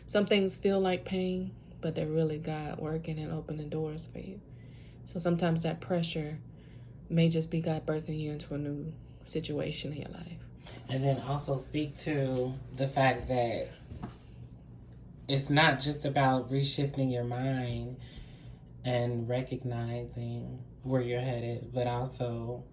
Some things feel like pain, but they're really God working and opening doors for you. So sometimes that pressure may just be God birthing you into a new situation in your life. And then also speak to the fact that it's not just about reshifting your mind and recognizing where you're headed, but also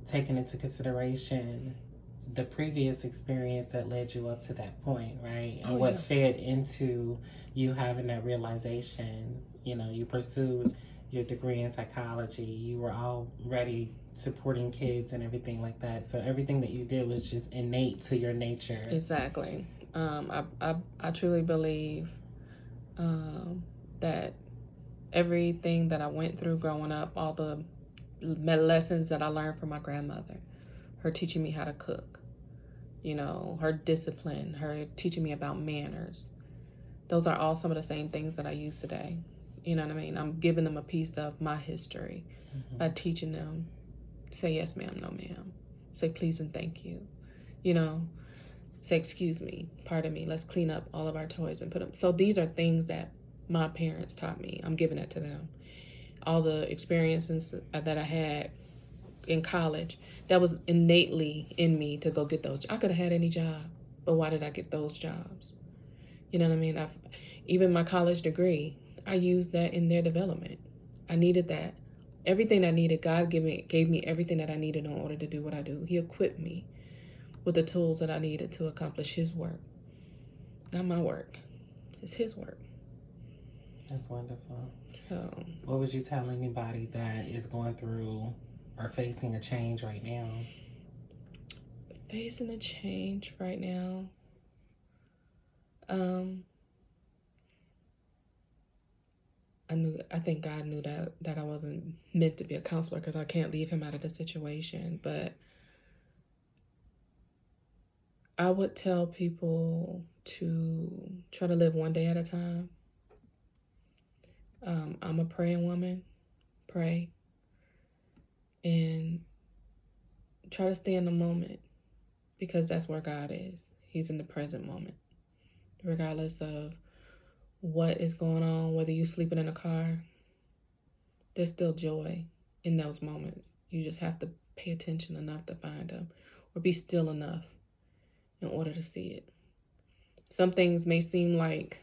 taking into consideration the previous experience that led you up to that point, right? And what fed into you having that realization. You know, you pursued your degree in psychology, you were already supporting kids and everything like that. So everything that you did was just innate to your nature. Exactly. I truly believe that everything that I went through growing up, all the lessons that I learned from my grandmother, her teaching me how to cook, you know, her discipline, her teaching me about manners. Those are all some of the same things that I use today. You know what I mean? I'm giving them a piece of my history by teaching them, say yes ma'am, no ma'am. Say please and thank you. You know, say excuse me, pardon me, let's clean up all of our toys and put them. So these are things that my parents taught me. I'm giving it to them. All the experiences that I had in college, that was innately in me to go get those. I could have had any job, but why did I get those jobs? You know what I mean? Even my college degree, I used that in their development. I needed that. Everything I needed, God gave me everything that I needed in order to do what I do. He equipped me with the tools that I needed to accomplish His work. Not my work. It's His work. That's wonderful. So, what would you tell anybody that is going through or facing a change right now? Facing a change right now. I think God knew that I wasn't meant to be a counselor because I can't leave him out of the situation. But I would tell people to try to live one day at a time. I'm a praying woman. Pray. And try to stay in the moment because that's where God is. He's in the present moment. Regardless of what is going on, whether you're sleeping in a car, there's still joy in those moments. You just have to pay attention enough to find them or be still enough in order to see it. Some things may seem like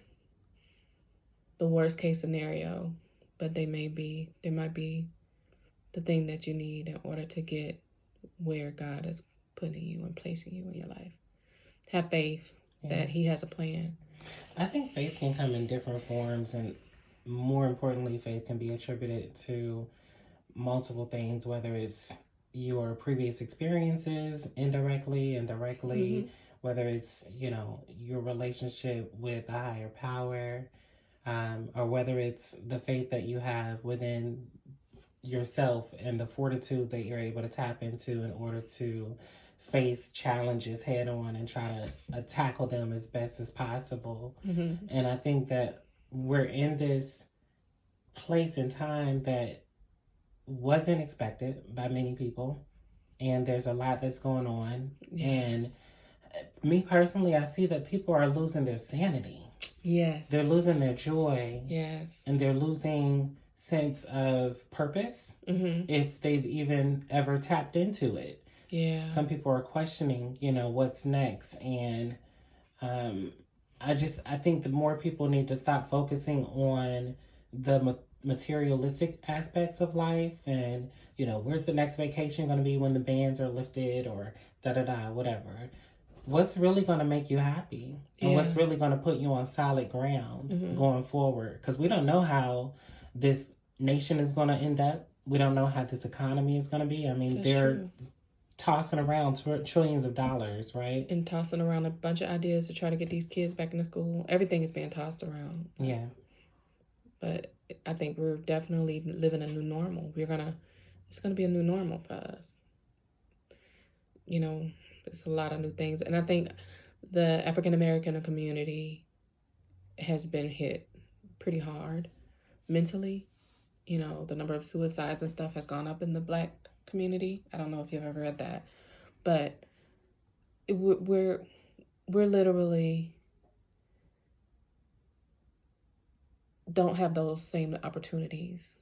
the worst case scenario, but they might be the thing that you need in order to get where God is putting you and placing you in your life. Have faith that He has a plan. I think faith can come in different forms, and more importantly, faith can be attributed to multiple things, whether it's your previous experiences indirectly, whether it's, you know, your relationship with a higher power, or whether it's the faith that you have within yourself and the fortitude that you're able to tap into in order to face challenges head on and try to tackle them as best as possible. And I think that we're in this place in time that wasn't expected by many people, and there's a lot that's going on. And me personally, I see that people are losing their sanity. Yes. They're losing their joy. Yes. And they're losing sense of purpose, if they've even ever tapped into it. Yeah. Some people are questioning, you know, what's next. And I think the more people need to stop focusing on the materialistic aspects of life and, you know, where's the next vacation going to be when the bans are lifted or whatever. What's really going to make you happy and what's really going to put you on solid ground going forward? Because we don't know how this nation is going to end up. We don't know how this economy is going to be. I mean, they're tossing around trillions of dollars, right? And tossing around a bunch of ideas to try to get these kids back into school. Everything is being tossed around. Yeah. But I think we're definitely living a new normal. It's going to be a new normal for us. You know, there's a lot of new things. And I think the African American community has been hit pretty hard mentally. You know, the number of suicides and stuff has gone up in the Black community. I don't know if you've ever read that, but we're literally don't have those same opportunities.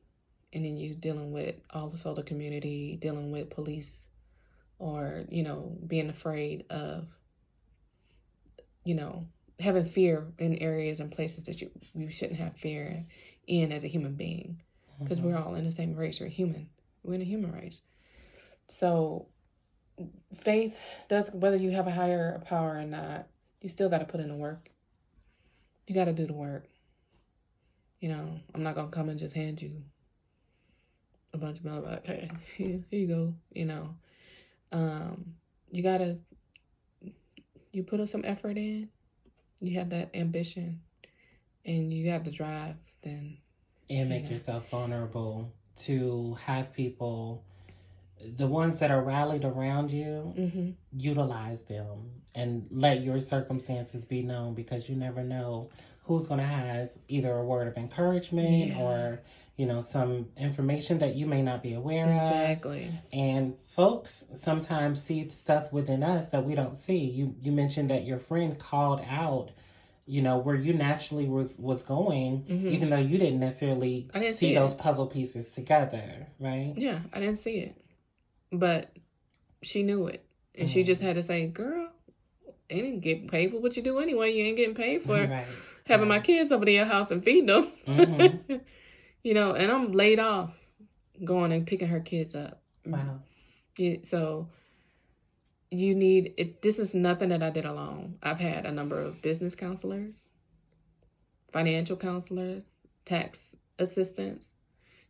And then you dealing with also the community, dealing with police, or, being afraid of, having fear in areas and places that you shouldn't have fear in as a human being. Because we're all in the same race. We're human. We're in a human race. So faith does, whether you have a higher power or not, you still got to put in the work. You got to do the work. I'm not going to come and just hand you a bunch of money, like, hey, here you go. You got to, you put some effort in, you have that ambition, and you have the drive, then. And make yourself vulnerable to have people, the ones that are rallied around you, utilize them and let your circumstances be known, because you never know who's going to have either a word of encouragement or, some information that you may not be aware of. Exactly. And folks sometimes see stuff within us that we don't see. You mentioned that your friend called out, where you naturally was going, even though you didn't necessarily see those puzzle pieces together, right? Yeah, I didn't see it. But she knew it. And she just had to say, girl, you didn't get paid for what you do anyway. You ain't getting paid for having my kids over to your house and feeding them. And I'm laid off going and picking her kids up. Wow. So you need it. This is nothing that I did alone. I've had a number of business counselors, financial counselors, tax assistants.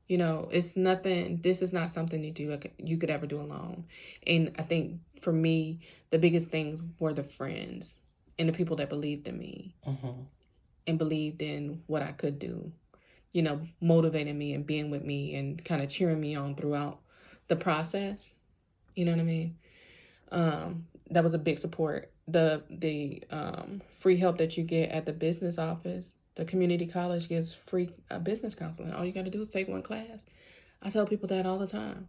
It's nothing. This is not something that you could ever do alone. And I think for me, the biggest things were the friends and the people that believed in me and believed in what I could do, motivating me and being with me and kind of cheering me on throughout the process. You know what I mean? That was a big support. The free help that you get at the business office, the community college gives free business counseling. All you got to do is take one class. I tell people that all the time.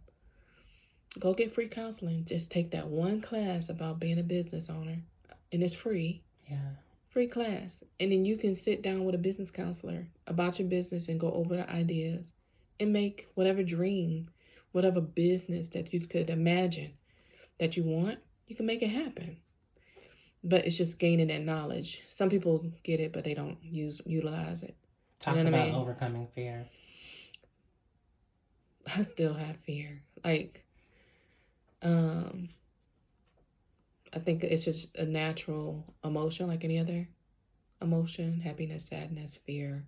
Go get free counseling. Just take that one class about being a business owner, and it's free. Yeah. Free class. And then you can sit down with a business counselor about your business and go over the ideas and make whatever dream, whatever business that you could imagine that you want, you can make it happen. But it's just gaining that knowledge. Some people get it, but they don't utilize it. Talk about overcoming fear. I still have fear. I think it's just a natural emotion like any other emotion, happiness, sadness, fear.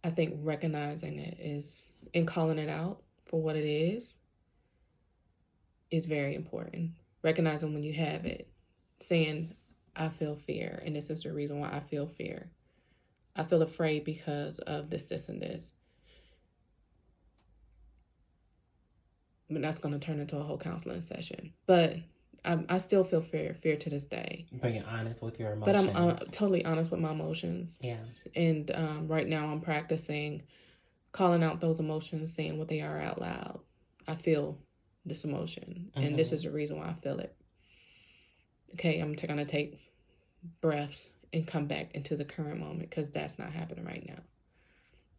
I think recognizing it and calling it out for what it is very important. Recognizing when you have it. Saying, I feel fear, and this is the reason why I feel fear. I feel afraid because of this, this, and this. But that's going to turn into a whole counseling session. But I still feel fear to this day. But you're honest with your emotions. But I'm totally honest with my emotions. Yeah. And right now I'm practicing calling out those emotions, saying what they are out loud. I feel this emotion, and this is the reason why I feel it. Okay, I'm going to take breaths and come back into the current moment, because that's not happening right now.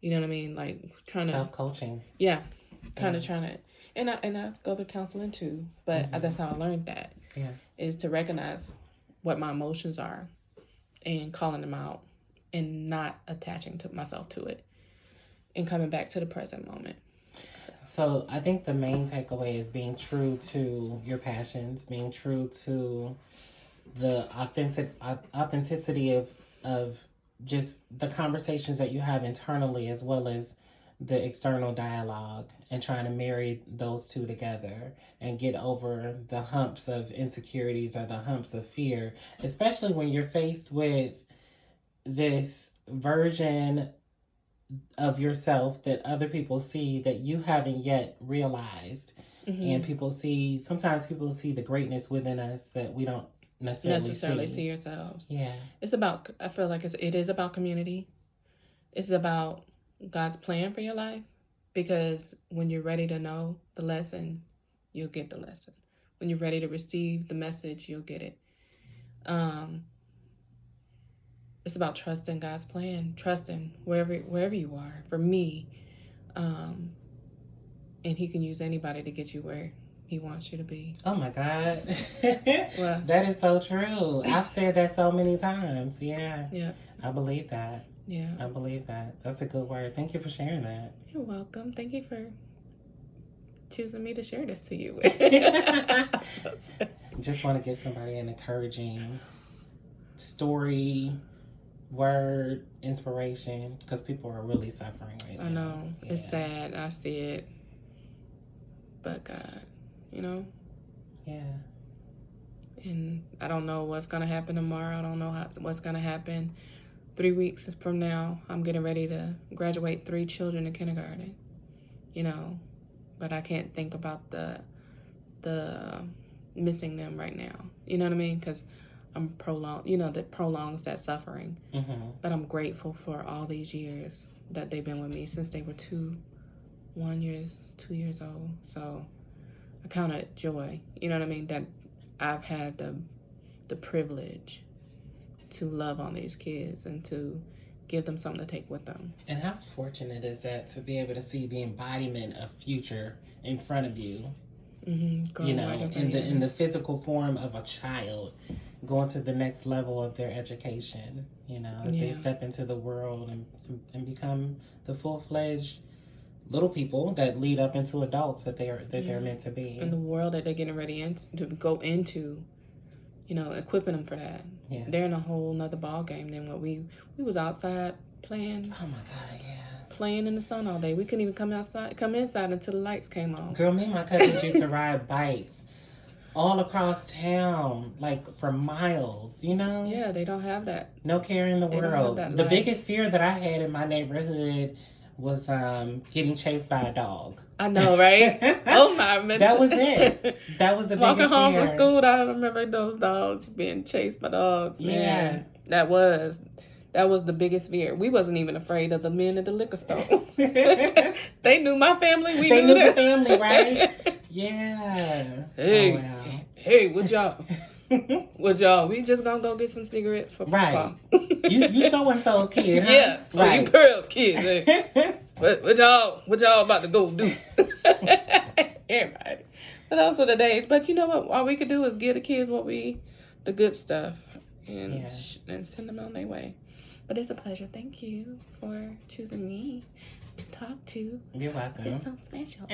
You know what I mean? Like trying to self-coaching. Yeah, kind of trying to, and I go to counseling too. But that's how I learned that. Yeah, is to recognize what my emotions are, and calling them out, and not attaching to myself to it, and coming back to the present moment. So I think the main takeaway is being true to your passions, being true to the authenticity of just the conversations that you have internally, as well as the external dialogue, and trying to marry those two together and get over the humps of insecurities or the humps of fear, especially when you're faced with this version of yourself that other people see that you haven't yet realized. And sometimes people see the greatness within us that we don't necessarily see ourselves. Yeah. I feel like it is about community. It's about God's plan for your life, because when you're ready to know the lesson, you'll get the lesson. When you're ready to receive the message, you'll get it. it's about trusting God's plan, trusting wherever you are. For me, and He can use anybody to get you where He wants you to be. Oh my God. Well, that is so true. I've said that so many times. Yeah. Yeah. I believe that. Yeah. I believe that. That's a good word. Thank you for sharing that. You're welcome. Thank you for choosing me to share this to you. Just want to give somebody an encouraging story, word, inspiration, because people are really suffering right now. I know. Yeah. It's sad. I see it. But God, you know? Yeah. And I don't know what's going to happen tomorrow. I don't know what's going to happen 3 weeks from now. I'm getting ready to graduate 3 children in kindergarten, you know? But I can't think about the missing them right now. You know what I mean? Because I'm that prolongs that suffering. Mm-hmm. But I'm grateful for all these years that they've been with me since they were 2 years old. So I count it joy. You know what I mean? That I've had the privilege to love on these kids and to give them something to take with them. And how fortunate is that to be able to see the embodiment of future in front of you? Mm-hmm. You know, in the physical form of a child going to the next level of their education, you know, as they step into the world and become the full-fledged little people that lead up into adults that they're meant to be. And the world that they're getting ready to go into, you know, equipping them for that. Yeah. They're in a whole nother ball game than what we was outside playing. Oh my God, yeah. Playing in the sun all day. We couldn't even come inside until the lights came on. Girl, me and my cousins used to ride bikes all across town, like for miles, you know? Yeah, they don't have that. No care in the world. The biggest fear that I had in my neighborhood was getting chased by a dog. I know, right? Oh my! That was it. That was the biggest fear. Walking home from school, I remember those dogs being chased by dogs. Man. Yeah, that was the biggest fear. We wasn't even afraid of the men at the liquor store. They knew my family. They knew the family, right? Yeah. Hey, oh, wow. Hey, what y'all? We just gonna go get some cigarettes for Papa. Right. You so and so's kid, huh? Yeah. Right. Oh, you Pearl's kids. Eh? What y'all about to go do? Everybody. But also the days. But you know what? All we could do is give the kids the good stuff, and send them on their way. But it's a pleasure. Thank you for choosing me to talk to. You're welcome. It's so special.